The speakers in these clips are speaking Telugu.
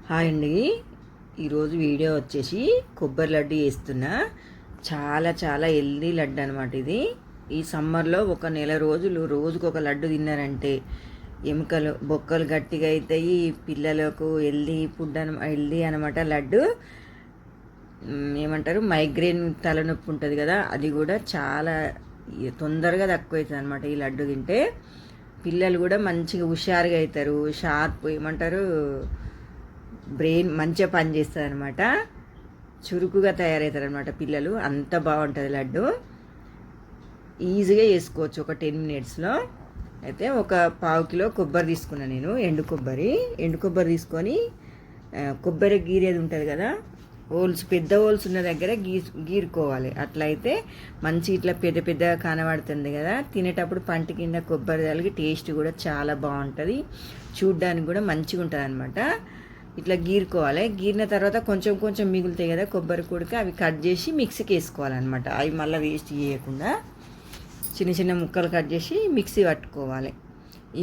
హాయ్ అండి. ఈరోజు వీడియో వచ్చేసి కొబ్బరి లడ్డు చేస్తున్నా. చాలా చాలా హెల్దీ లడ్డు అనమాట ఇది. ఈ సమ్మర్లో ఒక నెల రోజులు రోజుకొక లడ్డు తిన్నారంటే ఎముకలు బొక్కలు గట్టిగా అవుతాయి. పిల్లలకు హెల్దీ అనమాట లడ్డు. ఏమంటారు, మైగ్రేన్ తలనొప్పి ఉంటుంది కదా, అది కూడా చాలా తొందరగా తక్కువ అవుతుంది అనమాట ఈ లడ్డు తింటే. పిల్లలు కూడా మంచిగా హుషారుగా అవుతారు, షార్ప్ ఏమంటారు బ్రెయిన్ మంచిగా పనిచేస్తుంది అనమాట. చురుకుగా తయారవుతారు అనమాట పిల్లలు. అంత బాగుంటుంది లడ్డు. ఈజీగా చేసుకోవచ్చు ఒక 10 మినిట్స్లో. అయితే ఒక 1/2 కిలో కొబ్బరి తీసుకున్నాను నేను, ఎండు కొబ్బరి తీసుకొని కొబ్బరి గీరేది ఉంటుంది కదా, పెద్ద హోల్స్ ఉన్న దగ్గర గీరుకోవాలి. అట్లయితే మంచి ఇట్లా పెద్ద పెద్దగా కనబడుతుంది కదా, తినేటప్పుడు పంట కింద కొబ్బరి తలిగి టేస్ట్ కూడా చాలా బాగుంటుంది, చూడ్డానికి కూడా మంచిగా ఉంటుంది అనమాట. ఇట్లా గీరుకోవాలి. గీరిన తర్వాత కొంచెం కొంచెం మిగులుతాయి కదా కొబ్బరి కూడక, అవి కట్ చేసి మిక్సీకి వేసుకోవాలన్నమాట. అవి మళ్ళీ వేస్ట్ చేయకుండా చిన్న చిన్న ముక్కలు కట్ చేసి మిక్సీ పట్టుకోవాలి.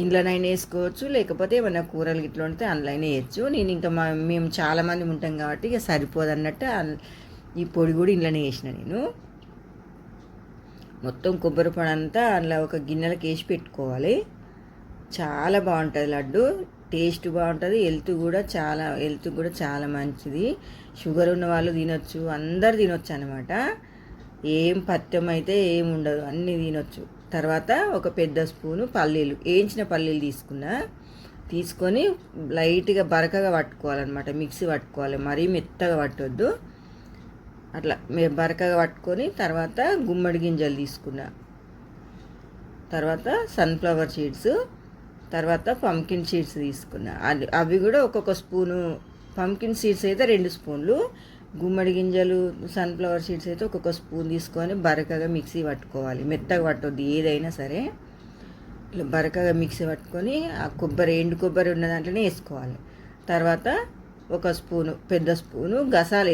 ఇంట్లోనైనా వేసుకోవచ్చు, లేకపోతే ఏమైనా కూరలు ఇట్లా ఉంటే అందులోనే వేయచ్చు. నేను ఇంకా మేము చాలామంది ఉంటాం కాబట్టి ఇక సరిపోదు అన్నట్టు ఈ పొడి కూడా ఇంట్లోనే వేసిన నేను. మొత్తం కొబ్బరి పొడి అంతా అందులో ఒక గిన్నెలకు వేసి పెట్టుకోవాలి. చాలా బాగుంటుంది లడ్డు, టేస్ట్ బాగుంటుంది, హెల్త్ కూడా చాలా మంచిది. షుగర్ ఉన్న వాళ్ళు తినొచ్చు, అందరు తినొచ్చు అనమాట. ఏం పథ్యం అయితే ఏం ఉండదు, అన్నీ తినొచ్చు. తర్వాత ఒక పెద్ద స్పూను వేయించిన పల్లీలు తీసుకొని లైట్గా బరకగా పట్టుకోవాలన్నమాట, మిక్సీ పట్టుకోవాలి, మరీ మెత్తగా పట్టొద్దు. అట్లా బరకగా పట్టుకొని తర్వాత గుమ్మడి గింజలు తీసుకున్నా, తర్వాత సన్ఫ్లవర్ సీడ్స్, తర్వాత పంకిన్ సీడ్స్ తీసుకున్నా. అవి కూడా ఒక్కొక్క స్పూను. పంకిన్ సీడ్స్ అయితే 2 స్పూన్లు, గుమ్మడి గింజలు సన్ఫ్లవర్ సీడ్స్ అయితే ఒక్కొక్క స్పూన్ తీసుకొని బరకగా మిక్సీ పట్టుకోవాలి. మెత్తగా పట్టొద్దు ఏదైనా సరే, ఇట్లా బరకగా మిక్సీ పట్టుకొని ఆ ఎండు కొబ్బరి ఉన్న దాంట్లోనే వేసుకోవాలి. తర్వాత ఒక పెద్ద స్పూను గసాలు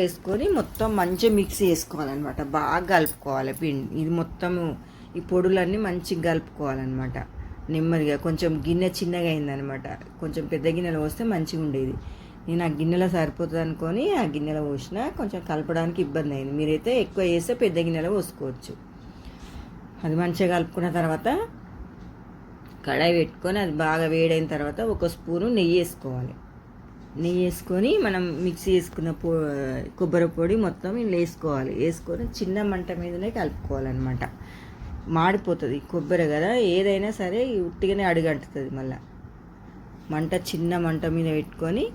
వేసుకొని మొత్తం మంచిగా మిక్సీ వేసుకోవాలన్నమాట. బాగా కలుపుకోవాలి పిండి. ఇది మొత్తము ఈ పొడులన్నీ మంచిగా కలుపుకోవాలన్నమాట నెమ్మదిగా. కొంచెం గిన్నె చిన్నగా అయిందనమాట, కొంచెం పెద్ద గిన్నెలో పోస్తే మంచిగా ఉండేది. నేను ఆ గిన్నెలో సరిపోతుంది అనుకొని ఆ గిన్నెలో పోసిన, కొంచెం కలపడానికి ఇబ్బంది అయింది. మీరైతే ఎక్కువ వేస్తే పెద్ద గిన్నెలో పోసుకోవచ్చు. అది మంచిగా కలుపుకున్న తర్వాత కడాయి పెట్టుకొని అది బాగా వేడైన తర్వాత ఒక స్పూను నెయ్యి వేసుకొని మనం మిక్సీ వేసుకున్న కొబ్బరి పొడి మొత్తం ఇలా వేసుకొని చిన్న మంట మీదనే కలుపుకోవాలన్నమాట. మాడిపోతుంది కొబ్బరి కదా, ఏదైనా సరే ఉట్టిగానే అడుగంటుతుంది. మళ్ళీ చిన్న మంట మీద పెట్టుకొని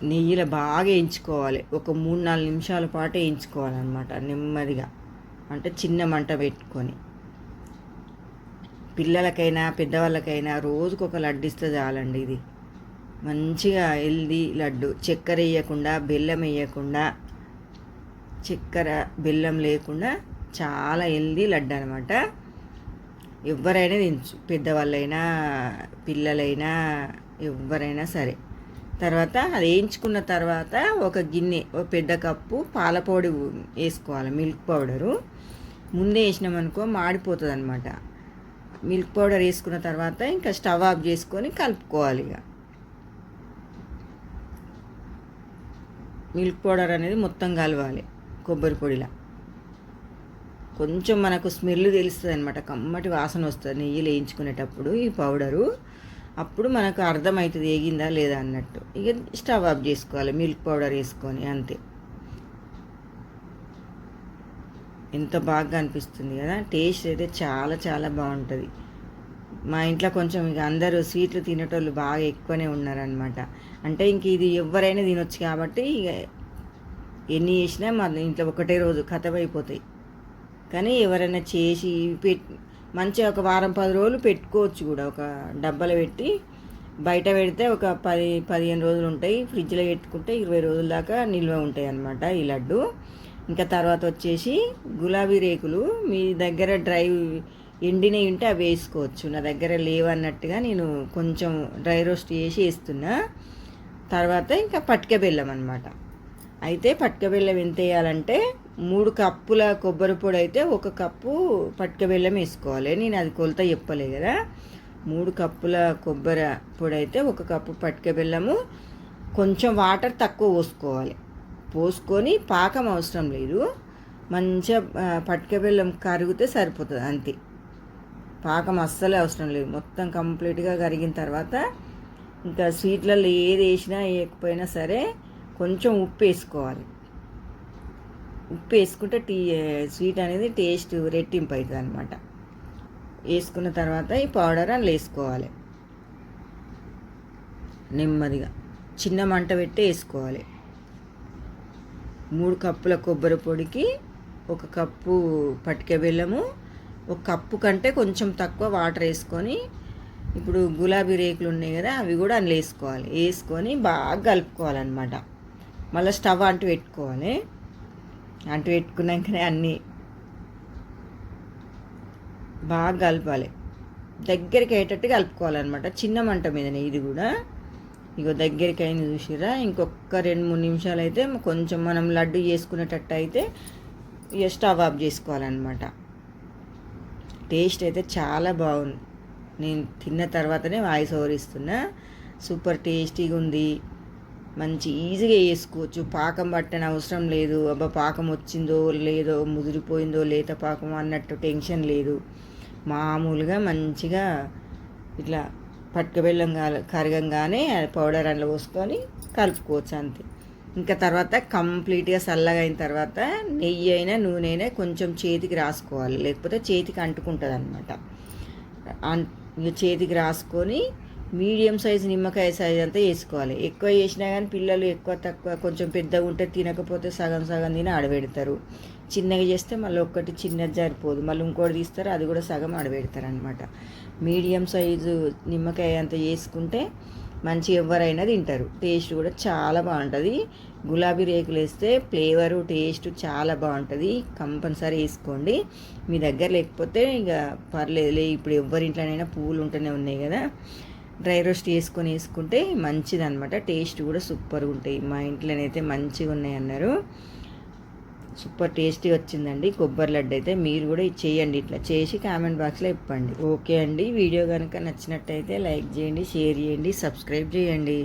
నెయ్యిలో బాగా వేయించుకోవాలి. ఒక 3-4 నిమిషాల పాటు వేయించుకోవాలన్నమాట నెమ్మదిగా, అంటే చిన్న మంట పెట్టుకొని. పిల్లలకైనా పెద్దవాళ్ళకైనా రోజుకొక లడ్డు ఇస్తే చాలండి. ఇది మంచిగా హెల్దీ లడ్డు. చక్కెర వేయకుండా, బెల్లం వేయకుండా, చక్కెర బెల్లం లేకుండా చాలా హెల్దీ లడ్డు అనమాట. ఎవరైనా తినచ్చు, పెద్దవాళ్ళైనా పిల్లలైనా ఎవరైనా సరే. తర్వాత అది వేయించుకున్న తర్వాత ఒక పెద్ద కప్పు పాల పొడి వేసుకోవాలి, మిల్క్ పౌడరు. ముందే వేసినామనుకో మాడిపోతుంది అనమాట. మిల్క్ పౌడర్ వేసుకున్న తర్వాత ఇంకా స్టవ్ ఆఫ్ చేసుకొని కలుపుకోవాలి. ఇక మిల్క్ పౌడర్ అనేది మొత్తం కలవాలి కొబ్బరి పొడిలా. కొంచెం మనకు స్మెల్ తెలుస్తుంది అనమాట, కమ్మటి వాసన వస్తుంది నెయ్యిలు వేయించుకునేటప్పుడు ఈ పౌడరు. అప్పుడు మనకు అర్థమవుతుంది ఏగిందా లేదా అన్నట్టు. ఇక స్టవ్ ఆఫ్ చేసుకోవాలి మిల్క్ పౌడర్ వేసుకొని, అంతే. ఎంత బాగా అనిపిస్తుంది కదా, టేస్ట్ అయితే చాలా చాలా బాగుంటుంది. మా ఇంట్లో కొంచెం ఇక అందరూ స్వీట్లు తినేటోళ్ళు బాగా ఎక్కువనే ఉన్నారనమాట. అంటే ఇంక ఇది ఎవరైనా తినొచ్చు కాబట్టి ఇక ఎన్ని చేసినా మా ఇంట్లో ఒకటే రోజు ఖతమైపోతాయి. కానీ ఎవరైనా చేసి మంచిగా ఒక వారం 10 రోజులు పెట్టుకోవచ్చు కూడా. ఒక డబ్బాలో పెట్టి బయట పెడితే ఒక 10-15 రోజులు ఉంటాయి. ఫ్రిడ్జ్లో పెట్టుకుంటే 20 రోజుల దాకా నిల్వ ఉంటాయి అన్నమాట ఈ లడ్డు. ఇంకా తర్వాత వచ్చేసి గులాబీ రేకులు, మీ దగ్గర ఎండినవి ఉంటే అవి వేసుకోవచ్చు. నా దగ్గర లేవన్నట్టుగా నేను కొంచెం డ్రై రోస్ట్ చేసి వేస్తున్నా. తర్వాత ఇంకా పటిక బెల్లం అనమాట. అయితే పటిక బెల్లం ఎంత వేయాలంటే 3 కప్పుల కొబ్బరి పొడి అయితే 1 కప్పు పటిక బెల్లం వేసుకోవాలి. నేను అది కొలత చెప్పలే కదా. 3 కప్పుల కొబ్బరి పొడి అయితే 1 కప్పు పటిక బెల్లము, కొంచెం వాటర్ తక్కువ పోసుకొని పాకం అవసరం లేదు, మంచిగా పటిక బెల్లం కరిగితే సరిపోతుంది అంతే. పాకం అస్సలే అవసరం లేదు. మొత్తం కంప్లీట్గా కరిగిన తర్వాత ఇంకా స్వీట్లలో ఏది వేసినా వేయకపోయినా సరే కొంచెం ఉప్పు వేసుకోవాలి. ఉప్పు వేసుకుంటే స్వీట్ అనేది టేస్ట్ రెట్టింపు అవుతుంది అనమాట. వేసుకున్న తర్వాత ఈ పౌడర్ అందులో వేసుకోవాలి. నెమ్మదిగా చిన్న మంట పెట్టి వేసుకోవాలి. 3 కప్పుల కొబ్బరి పొడికి 1 కప్పు పటిక బెల్లము, 1 కప్పు కంటే కొంచెం తక్కువ వాటర్ వేసుకొని, ఇప్పుడు గులాబీ రేకులు ఉన్నాయి కదా అవి కూడా అందులో వేసుకొని బాగా కలుపుకోవాలన్నమాట. మళ్ళీ స్టవ్ అంటు పెట్టుకున్నాకనే అన్నీ బాగా కలపాలి. దగ్గరికి అయ్యేటట్టు కలుపుకోవాలన్నమాట, చిన్న మంట మీదనే. ఇది కూడా దగ్గరికి అయింది చూసిరా. ఇంకొక 2-3 నిమిషాలు అయితే కొంచెం మనం లడ్డు చేసుకునేటట్టు అయితే ఇక స్టవ్ ఆఫ్ చేసుకోవాలన్నమాట. టేస్ట్ అయితే చాలా బాగుంది. నేను తిన్న తర్వాతనే వాయిస్ ఓవర్ ఇస్తున్నా. సూపర్ టేస్టీగా ఉంది. మంచి ఈజీగా చేసుకోవచ్చు. పాకం పట్టని అవసరం లేదు. అబ్బా పాకం వచ్చిందో లేదో, ముదిరిపోయిందో లేత పాకం అన్నట్టు టెన్షన్ లేదు. మామూలుగా మంచిగా ఇట్లా పటిక బెల్లం కరగంగానే పౌడర్ అందులో పోసుకొని కలుపుకోవచ్చు అంతే. ఇంకా తర్వాత కంప్లీట్గా చల్లగా అయిన తర్వాత నెయ్యి అయినా నూనె అయినా కొంచెం చేతికి రాసుకోవాలి, లేకపోతే చేతికి అంటుకుంటుంది అనమాట. చేతికి రాసుకొని మీడియం సైజు నిమ్మకాయ సైజ్ అంతా వేసుకోవాలి. ఎక్కువ వేసినా కానీ పిల్లలు ఎక్కువ తక్కువ కొంచెం పెద్దగా ఉంటే తినకపోతే సగం తిని ఆడబెడతారు. చిన్నగా చేస్తే మళ్ళీ ఒక్కటి చిన్నది సరిపోదు, మళ్ళీ ఇంకోటి తీస్తారు, అది కూడా సగం ఆడబెడతారు అనమాట. మీడియం సైజు నిమ్మకాయ అంతా వేసుకుంటే మంచి ఎవరైనా తింటారు. టేస్ట్ కూడా చాలా బాగుంటుంది. గులాబీ రేకులు వేస్తే ఫ్లేవరు టేస్ట్ చాలా బాగుంటుంది. కంపల్సరీ వేసుకోండి. మీ దగ్గర లేకపోతే ఇక పర్లేదులే, ఇప్పుడు ఎవరింట్లోనైనా పువ్వులు ఉంటూనే ఉన్నాయి కదా, డ్రై రోస్ట్ వేసుకుంటే మంచిది అనమాట. టేస్ట్ కూడా సూపర్గా ఉంటాయి. మా ఇంట్లోనైతే మంచిగా ఉన్నాయి అన్నారు. సూపర్ టేస్టీ వచ్చిందండి కొబ్బరి లడ్డు అయితే. మీరు కూడా ఇది చేయండి, ఇట్లా చేసి కామెంట్ బాక్స్లో ఇప్పండి. ఓకే అండి, వీడియో కనుక నచ్చినట్టయితే లైక్ చేయండి, షేర్ చేయండి, సబ్స్క్రైబ్ చేయండి.